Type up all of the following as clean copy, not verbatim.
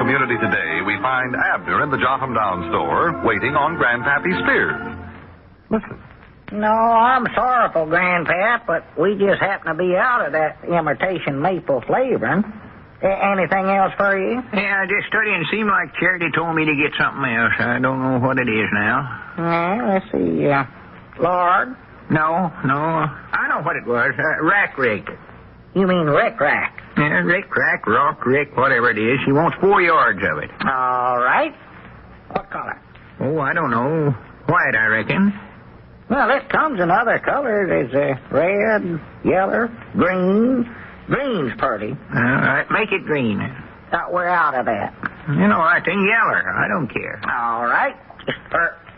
community today, we find Abner in the Jotham Down store, waiting on Grandpappy Spears. Listen. No, I'm sorrowful, Grandpap, but we just happen to be out of that imitation maple flavoring. Anything else for you? Yeah, I just studying. Seemed like Charity told me to get something else. I don't know what it is now. Yeah, let's see. Lard? No. I know what it was. Rack rake. You mean Rick Rack? Yeah, Rick Rack, Rock Rick, whatever it is. She wants 4 yards of it. All right. What color? Oh, I don't know. White, I reckon. Well, it comes in other colors. There's red, yellow, green. Green's pretty. All right, make it green. We're out of that. You know, I think yeller. I don't care. All right.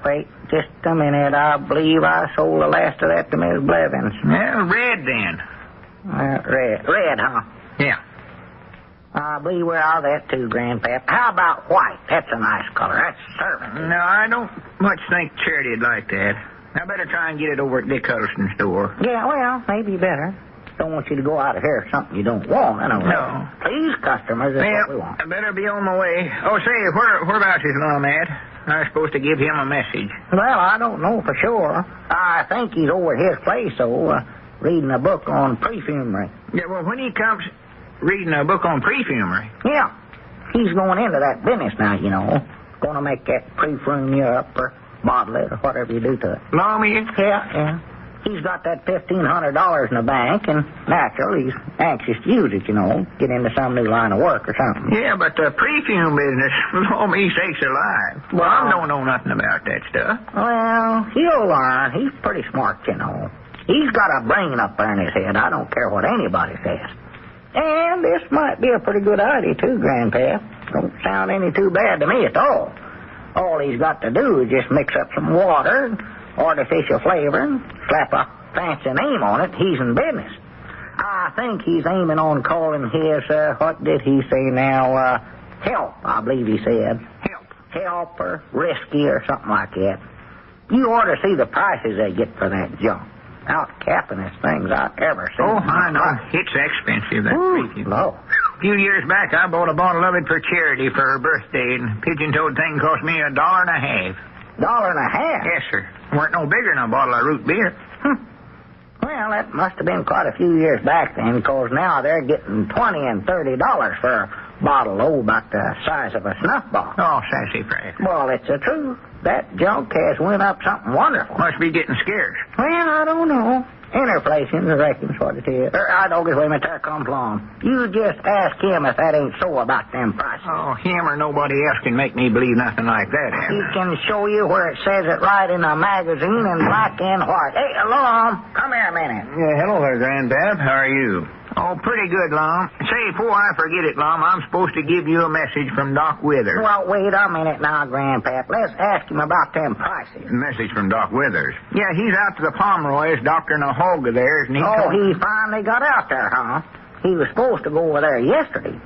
Wait, just a minute. I believe I sold the last of that to Miss Blevins. Well, red then. Red, huh? Yeah. I believe we're out of that too, Grandpap. How about white? That's a nice color. That's serving. No, I don't much think Charity'd like that. I better try and get it over at Dick Huddleston's store. Yeah, well, maybe better. Don't want you to go out of here with something you don't want, anyway. No. Please, customers, that's what we want. I better be on my way. Oh, say, whereabouts is Lum at? I was supposed to give him a message. Well, I don't know for sure. I think he's over at his place, reading a book on perfumery. Yeah, well, when he comes reading a book on perfumery. Yeah. He's going into that business now, you know. Going to make that perfume you up or bottle it or whatever you do to it. Lum is? Yeah. He's got that $1,500 in the bank, and naturally, he's anxious to use it, you know, get into some new line of work or something. Yeah, but the perfume business, oh, me sakes alive. Well, I don't know nothing about that stuff. Well, he'll learn. He's pretty smart, you know. He's got a brain up there in his head. I don't care what anybody says. And this might be a pretty good idea, too, Grandpa. Don't sound any too bad to me at all. All he's got to do is just mix up some water, artificial flavoring, slap a fancy name on it, he's in business. I think he's aiming on calling his, what did he say now, help, I believe he said. Help or risky or something like that. You ought to see the prices they get for that junk. Out cappingest things I've ever seen. Oh, I know. It's expensive, that perfume. No. A few years back, I bought a bottle of it for Charity for her birthday, and pigeon-toed thing cost me $1.50. $1.50? Yes, sir. Weren't no bigger than a bottle of root beer. Well, that must have been quite a few years back then, because now they're getting $20 and $30 for a bottle, about the size of a snuff box. Oh, sassy price. Well, it's the truth. That junk has went up something wonderful. Must be getting scarce. Well, I don't know. Inflation, I reckon's what it is. I don't get away with there comes Lum. You just ask him if that ain't so about them prices. Oh, him or nobody else can make me believe nothing like that, He can show you where it says it right in a magazine in black and white. Hey, Lum, come here a minute. Yeah, hello there, Granddad. How are you? Oh, pretty good, Lum. Say, before I forget it, Lum, I'm supposed to give you a message from Doc Withers. Well, wait a minute now, Grandpap. Let's ask him about them prices. A message from Doc Withers? Yeah, he's out to the Pomeroys doctoring a hog of theirs, and he finally got out there, huh? He was supposed to go over there yesterday.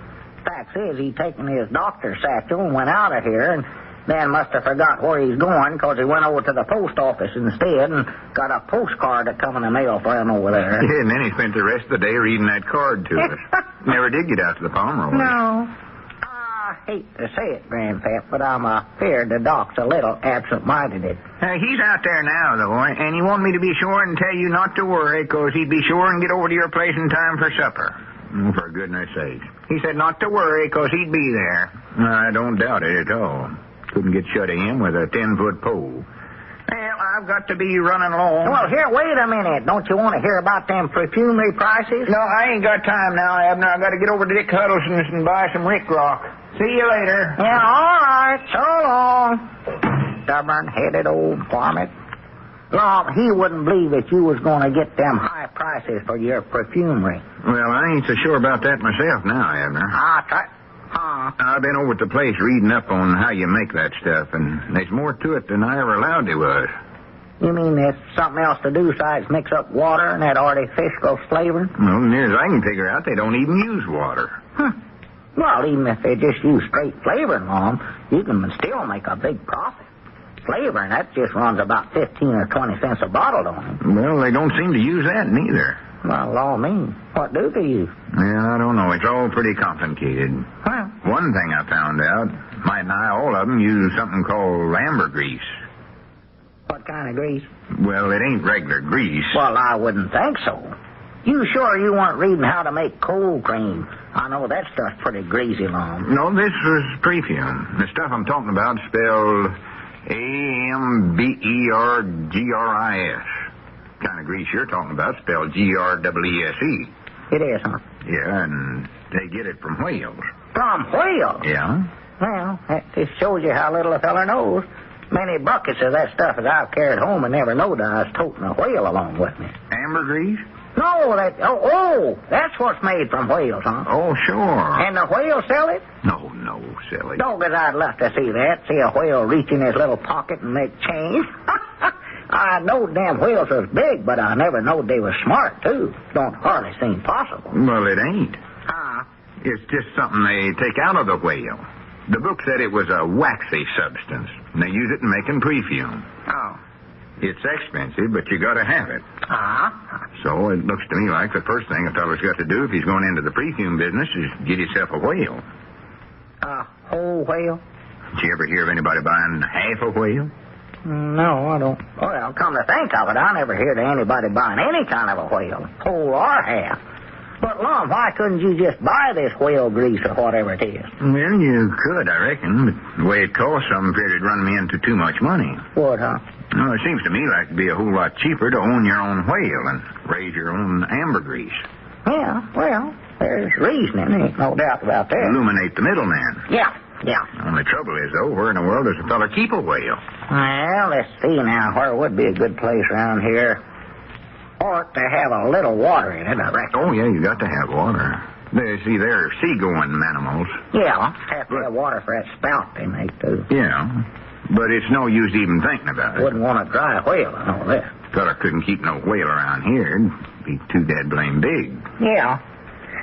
Fact is, he'd taken his doctor's satchel and went out of here, and then must have forgot where he's going, because he went over to the post office instead and got a postcard to come in the mail for him over there. Yeah, and then he spent the rest of the day reading that card to us. Never did get out to the Pomeroys. No. I hate to say it, Grandpap, but I'm afraid the doc's a little absent-minded. He's out there now, though, and he wanted me to be sure and tell you not to worry, because he'd be sure and get over to your place in time for supper. For goodness sake. He said not to worry, because he'd be there. I don't doubt it at all. Couldn't get shut of him with a 10-foot pole. Well, I've got to be running along. Well, here, wait a minute. Don't you want to hear about them perfumery prices? No, I ain't got time now, Abner. I've got to get over to Dick Huddleston's and buy some Rick Rock. See you later. Yeah, all right. So long. Stubborn-headed old varmint. Lum, he wouldn't believe that you was going to get them high prices for your perfumery. Well, I ain't so sure about that myself now, Abner. I've been over at the place reading up on how you make that stuff, and there's more to it than I ever allowed there was. You mean there's something else to do besides mix up water and that artificial flavor? Well, near as I can figure out, they don't even use water. Well, even if they just use straight flavoring on them, you can still make a big profit. Flavoring, that just runs about 15 or 20 cents a bottle, don't it? Well, they don't seem to use that neither. Well, law me. What do they use? Well, I don't know. It's all pretty complicated. Well, One thing I found out, might nigh all of them use something called ambergrease. what kind of grease? Well, it ain't regular grease. Well, I wouldn't think so. You sure you weren't reading how to make cold cream? I know that stuff's pretty greasy, Lum. No, this was perfume. The stuff I'm talking about spelled Ambergris. Kind of grease you're talking about spelled Gresse. It is, huh? Yeah, and they get it from whales. From whales? Yeah? Well, that just shows you how little a feller knows. Many buckets of that stuff as I've carried home and never knowed I was toting a whale along with me. Ambergris? No, that's what's made from whales, huh? Oh, sure. And the whales sell it? No, silly. Doggone, I'd love to see that. See a whale reach in his little pocket and make change. I know damn whales was big, but I never knowed they was smart, too. Don't hardly seem possible. Well, it ain't. Huh? It's just something they take out of the whale. The book said it was a waxy substance, and they use it in making perfume. Oh. It's expensive, but you gotta have it. Uh-huh. So it looks to me like the first thing a feller's got to do if he's going into the perfume business is get himself a whale. A whole whale? Did you ever hear of anybody buying half a whale? No, I don't. Well, come to think of it, I never heard of anybody buying any kind of a whale, whole or half. But, Lum, why couldn't you just buy this whale grease or whatever it is? Well, you could, I reckon, but the way it costs, some feared it'd run me into too much money. What, huh? No, it seems to me like it'd be a whole lot cheaper to own your own whale and raise your own ambergris. Yeah, well, there's reasoning, ain't no doubt about that. Illuminate the middleman. Yeah. Only trouble is, though, where in the world does a fella keep a whale? Well, let's see now. Where would be a good place around here? Ought to have a little water in it, I reckon. Oh, yeah, you got to have water. They're seagoing animals. Yeah, have to have water for that spout they make, too. Yeah, but it's no use even thinking about it. Wouldn't want a dry whale and all that. Fella couldn't keep no whale around here. It'd be too dead blame big. Yeah.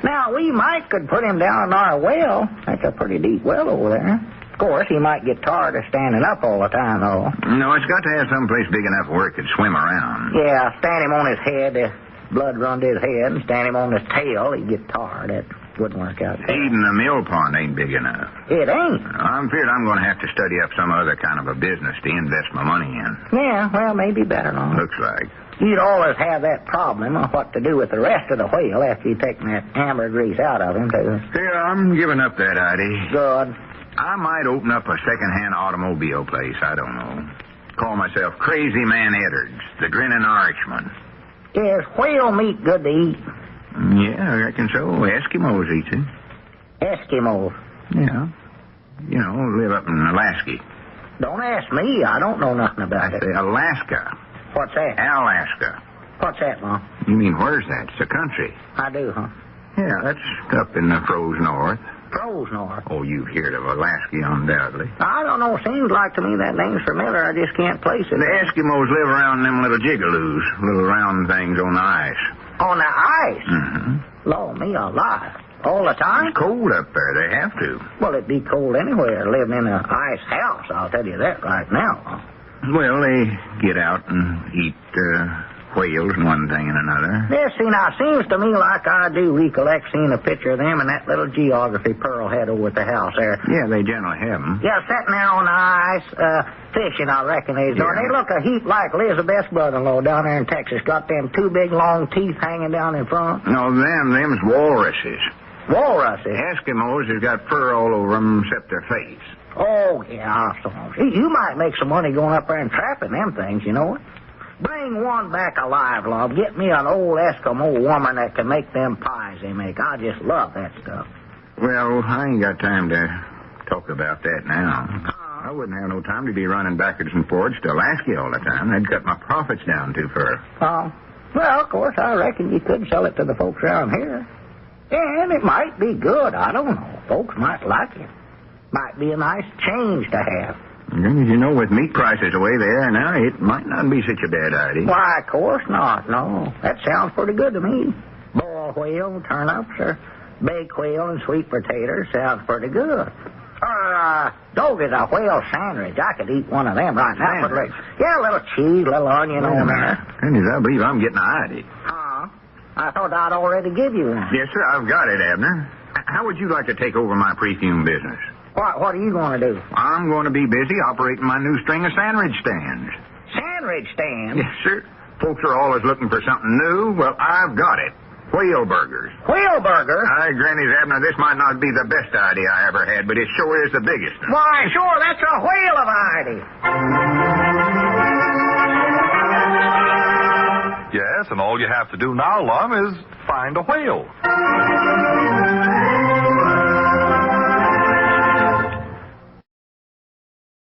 Now, we could put him down in our well. That's a pretty deep well over there. Of course, he might get tired of standing up all the time, though. No, it's got to have someplace big enough where it could swim around. Yeah, stand him on his head, blood run to his head, and stand him on his tail, he'd get tired. That wouldn't work out. Even the mill pond ain't big enough. It ain't. I'm feared I'm going to have to study up some other kind of a business to invest my money in. Yeah, well, maybe better not. Looks like. You'd always have that problem of what to do with the rest of the whale after you've taken that ambergris out of him, too. Yeah, I'm giving up that idea. Good. I might open up a second-hand automobile place. I don't know. Call myself Crazy Man Eddard's, the Grinning Irishman. Is whale meat good to eat? Yeah, I reckon so. Eskimos eat it. Eskimos? Yeah. You know, live up in Alaska. Don't ask me. I don't know nothing about it. Alaska. What's that? Alaska. What's that, Mom? You mean, where's that? It's a country. I do, huh? Yeah, that's up in the frozen north. Froze north? Oh, you've heard of Alaska, undoubtedly. I don't know. Seems like to me that name's familiar. I just can't place it. The Eskimos live around them little jigaloos, little round things on the ice. On the ice? Mm-hmm. Lord, me alive. All the time? It's cold up there. They have to. Well, it'd be cold anywhere living in an ice house. I'll tell you that right now. Well, they get out and eat whales and one thing and another. Yes, see, now, seems to me like I do recollect seeing a picture of them and that little geography Pearl had over at the house there. Yeah, they generally have them. Yeah, sitting there on the ice, fishing, I reckon they do. Yeah. They look a heap like Elizabeth's brother-in-law down there in Texas. Got them two big, long teeth hanging down in front. No, them's walruses. Walruses? Eskimos have got fur all over them except their face. Oh, yeah, I suppose. You might make some money going up there and trapping them things, you know it. Bring one back alive, love. Get me an old Eskimo woman that can make them pies they make. I just love that stuff. Well, I ain't got time to talk about that now. I wouldn't have no time to be running backwards and forwards to Alaska all the time. That'd cut my profits down too far. Oh, well, of course, I reckon you could sell it to the folks around here. And it might be good. I don't know. Folks might like it. Might be a nice change to have. You know, with meat prices the way they are now, it might not be such a bad idea. Why, of course not. No, that sounds pretty good to me. Boiled whale, turnips, or baked whale and sweet potatoes sounds pretty good. Or, dog is a whale sandwich. I could eat one of them right now. Yeah, a little cheese, a little onion on there. And I believe I'm getting an idea. I thought I'd already give you one. Yes, sir, I've got it, Abner. How would you like to take over my perfume business? What are you going to do? I'm going to be busy operating my new string of sandwich stands. Sandwich stand? Yes, sir. Folks are always looking for something new. Well, I've got it. Whaleburgers. Whaleburger? Granny's, Abner, this might not be the best idea I ever had, but it sure is the biggest. Why, sure, that's a whale of an idea. Yes, and all you have to do now, Lum, is find a whale.